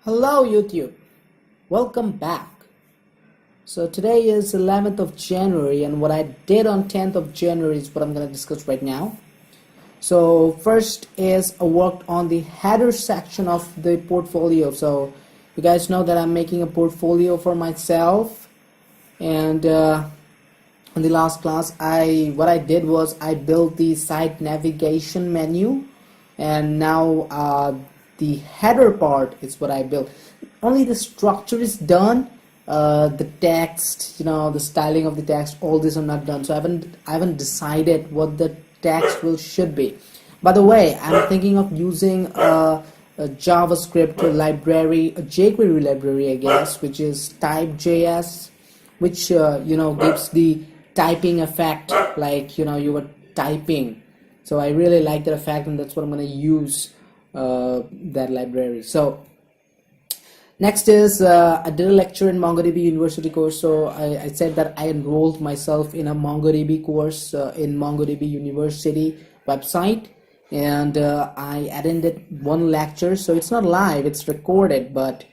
Hello YouTube, welcome back. So today is 11th of January and what I did on 10th of January is what I'm going to discuss right now. So first is I worked on the header section of the portfolio. So you guys know that I'm making a portfolio for myself, and in the last class what I did was I built the site navigation menu, and now the header part is what I built. Only the structure is done. The text, the styling of the text, all this are not done. So I haven't decided what the text should be. By the way, I'm thinking of using a JavaScript library, a jQuery library, I guess, which is Type.js, which gives the typing effect, like you were typing. So I really like that effect, and that's what I'm going to use that library. So next is I did a lecture in MongoDB University course. So I said that I enrolled myself in a MongoDB course in MongoDB University website, and I attended one lecture. So it's not live, it's recorded, but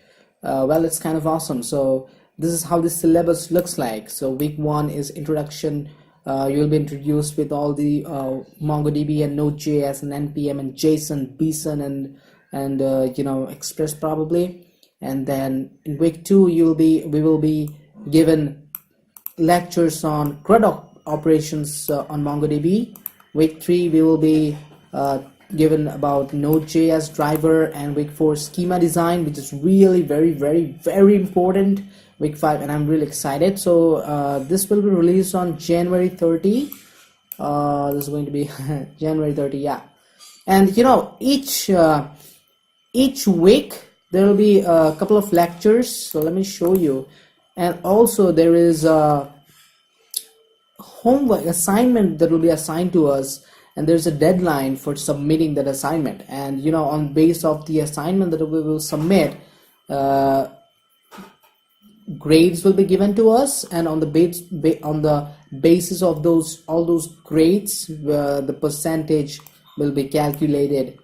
well, it's kind of awesome. So this is how the syllabus looks like. So week 1 is introduction. You'll be introduced with all the MongoDB and Node.js and NPM and JSON, BSON, and Express probably. And then in week 2 we will be given lectures on CRUD operations on MongoDB. Week 3 we will be given about Node.js driver, and week 4 schema design, which is really very important. Week 5, and I'm really excited. So this will be released on January 30. This is going to be January 30, yeah. And each week there will be a couple of lectures. So let me show you. And also there is a homework assignment that will be assigned to us, and there's a deadline for submitting that assignment. And on base of the assignment that we will submit, grades will be given to us, and on the basis of all those grades, the percentage will be calculated,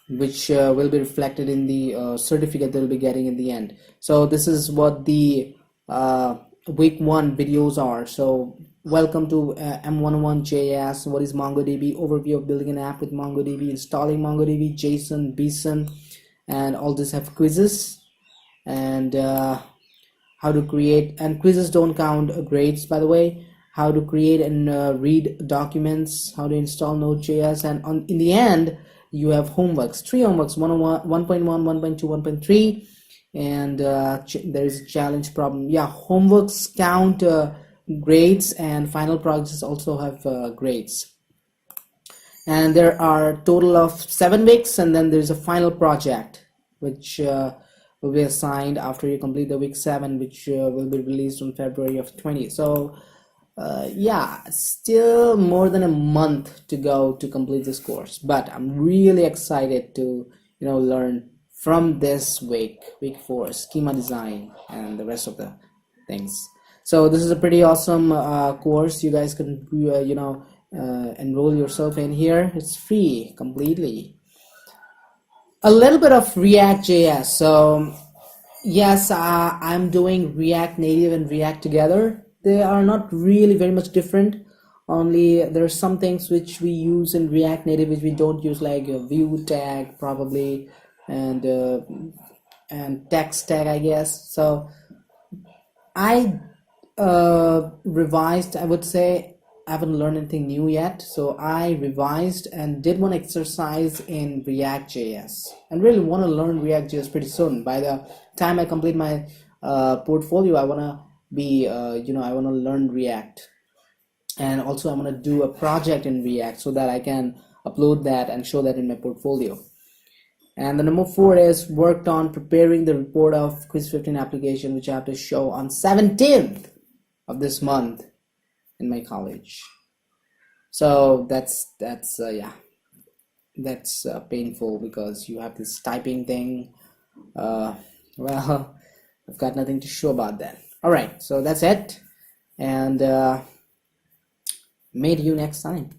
which will be reflected in the certificate that we'll be getting in the end. So this is what the week 1 videos are. So welcome to M101JS. What is MongoDB? Overview of building an app with MongoDB, installing MongoDB, JSON, BSON, and all this have quizzes, and how to create, and quizzes don't count grades, by the way. How to create and read documents, how to install Node.js, and in the end you have homeworks, 3 homeworks, 1.1, 1.2, 1.3, and there is a challenge problem. Yeah, homeworks count grades, and final projects also have grades. And there are total of 7 weeks, and then there's a final project which will be assigned after you complete the week 7, which will be released on February of 20. So yeah, still more than a month to go to complete this course, but I'm really excited to learn from this week 4, schema design and the rest of the things. So this is a pretty awesome course. You guys can enroll yourself in here. It's free completely. A little bit of React.js. So yes, I'm doing React Native and React together. They are not really very much different. Only there are some things which we use in React Native which we don't use, like a view tag probably, and text tag, I guess. So I revised. I would say I haven't learned anything new yet, so I revised and did one exercise in React.js, and really want to learn React.js pretty soon. By the time I complete my portfolio, I want to be I want to learn React, and also I'm going to do a project in React so that I can upload that and show that in my portfolio. And the number 4 is worked on preparing the report of Quiz 15 application, which I have to show on 17th of this month in my college. So that's painful, because you have this typing thing. Well, I've got nothing to show about that. All right, so that's it, and meet you next time.